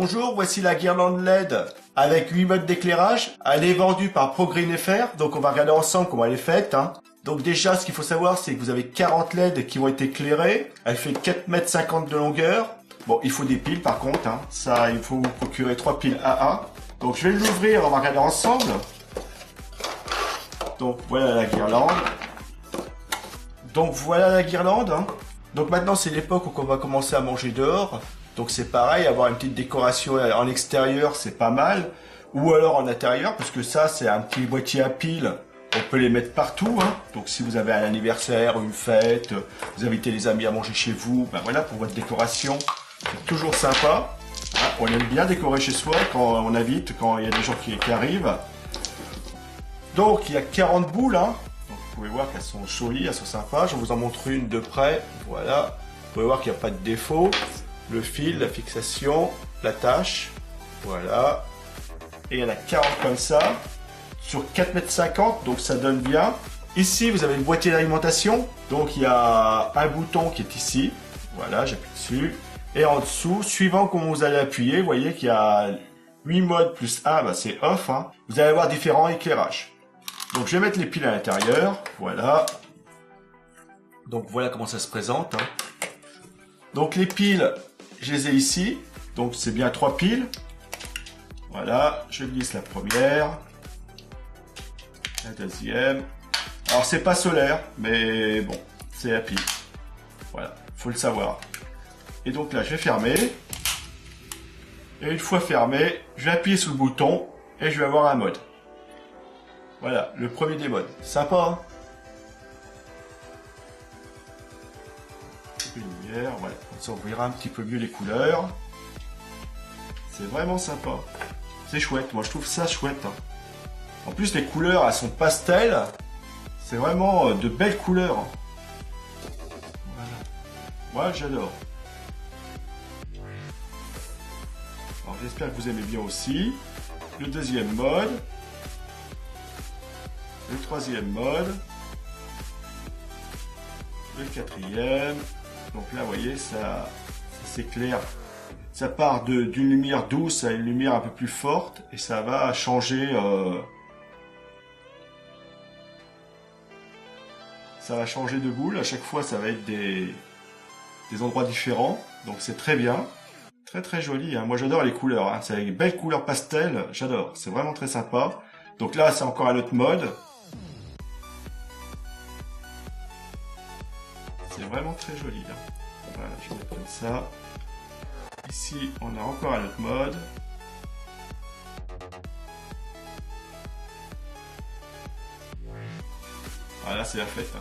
Bonjour, voici la guirlande LED avec 8 modes d'éclairage. Elle est vendue par ProGreen FR, donc on va regarder ensemble comment elle est faite. Donc déjà, ce qu'il faut savoir, c'est que vous avez 40 LED qui vont être éclairés. Elle fait 4,50 m de longueur. Bon, il faut des piles par contre. Ça, il faut vous procurer 3 piles AA. Donc je vais l'ouvrir, on va regarder ensemble. Donc voilà la guirlande. Donc maintenant, c'est l'époque où on va commencer à manger dehors. Donc c'est pareil, avoir une petite décoration en extérieur, c'est pas mal. Ou alors en intérieur, parce que ça, c'est un petit boîtier à piles. On peut les mettre partout. Donc si vous avez un anniversaire, une fête, vous invitez les amis à manger chez vous, ben voilà, pour votre décoration. C'est toujours sympa. On aime bien décorer chez soi quand on invite, quand il y a des gens qui arrivent. Donc il y a 40 boules. Donc, vous pouvez voir qu'elles sont jolies, elles sont sympas. Je vous en montre une de près. Voilà. Vous pouvez voir qu'il n'y a pas de défaut. Le fil, la fixation, l'attache, voilà. Et il y en a 40 comme ça, sur 4,50 m, donc ça donne bien. Ici, vous avez le boîtier d'alimentation, donc il y a un bouton qui est ici, voilà, j'appuie dessus. Et en dessous, suivant comment vous allez appuyer, vous voyez qu'il y a 8 modes plus 1, bah c'est off. Vous allez avoir différents éclairages. Donc je vais mettre les piles à l'intérieur, voilà. Donc voilà comment ça se présente. Donc les piles, je les ai ici, donc c'est bien 3 piles. Voilà, je glisse la première, la deuxième. Alors c'est pas solaire, mais bon, c'est la pile. Voilà, faut le savoir. Et donc là, je vais fermer. Et une fois fermé, je vais appuyer sur le bouton et je vais avoir un mode. Voilà, le premier des modes. Sympa, lumière, voilà, comme ça on verra un petit peu mieux les couleurs. C'est vraiment sympa. C'est chouette, moi je trouve ça chouette. En plus les couleurs, elles sont pastel. C'est vraiment de belles couleurs. Voilà. Moi j'adore. Alors j'espère que vous aimez bien aussi. Le deuxième mode. Le troisième mode. Le quatrième. Donc là, vous voyez, ça s'éclaire. Ça part d'une lumière douce à une lumière un peu plus forte et ça va changer. Ça va changer de boule. À chaque fois, ça va être des endroits différents. Donc c'est très bien, très très joli. Moi, j'adore les couleurs. C'est des belles couleurs pastel. J'adore. C'est vraiment très sympa. Donc là, c'est encore un autre mode. C'est vraiment très joli là. Voilà, je vais mettre comme ça. Ici, on a encore un autre mode. Voilà, c'est la fête.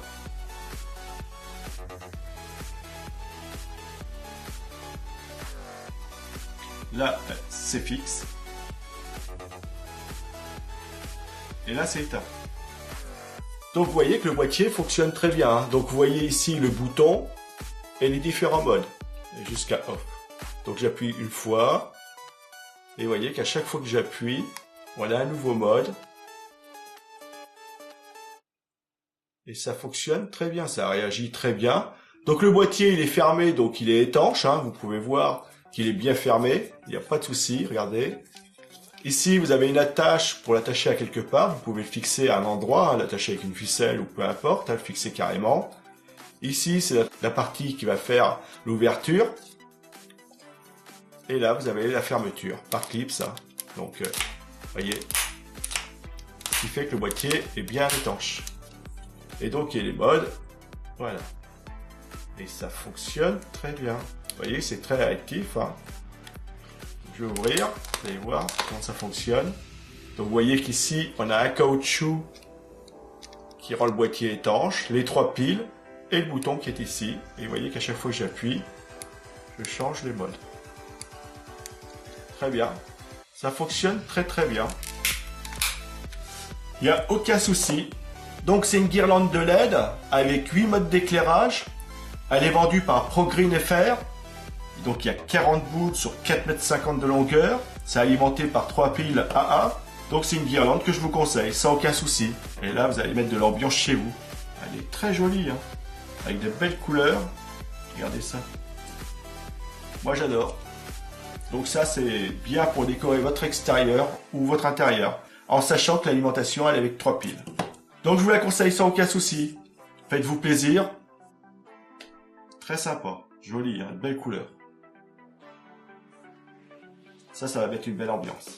Là, c'est fixe. Et là, c'est éteint. Donc vous voyez que le boîtier fonctionne très bien. Donc vous voyez ici le bouton et les différents modes jusqu'à off. Donc j'appuie une fois et vous voyez qu'à chaque fois que j'appuie, on a un nouveau mode. Et ça fonctionne très bien, ça réagit très bien. Donc le boîtier il est fermé, donc il est étanche. Vous pouvez voir qu'il est bien fermé, il n'y a pas de souci, regardez. Ici, vous avez une attache pour l'attacher à quelque part. Vous pouvez le fixer à un endroit, l'attacher avec une ficelle ou peu importe, le fixer carrément. Ici, c'est la partie qui va faire l'ouverture. Et là, vous avez la fermeture par clip, ça. Donc, voyez, ce qui fait que le boîtier est bien étanche. Et donc, il y a les modes. Voilà. Et ça fonctionne très bien. Vous voyez, c'est très réactif. Je vais ouvrir, vous allez voir comment ça fonctionne. Donc vous voyez qu'ici, on a un caoutchouc qui rend le boîtier étanche, les 3 piles et le bouton qui est ici. Et vous voyez qu'à chaque fois que j'appuie, je change les modes. Très bien. Ça fonctionne très très bien. Il n'y a aucun souci. Donc c'est une guirlande de LED avec 8 modes d'éclairage. Elle est vendue par ProGreen FR. Donc il y a 40 boules sur 4,50 m de longueur. C'est alimenté par 3 piles AA. Donc c'est une guirlande que je vous conseille, sans aucun souci. Et là, vous allez mettre de l'ambiance chez vous. Elle est très jolie, avec de belles couleurs. Regardez ça. Moi j'adore. Donc ça, c'est bien pour décorer votre extérieur ou votre intérieur, en sachant que l'alimentation, elle est avec 3 piles. Donc je vous la conseille sans aucun souci. Faites-vous plaisir. Très sympa, joli, hein, belle couleur. Ça va mettre une belle ambiance.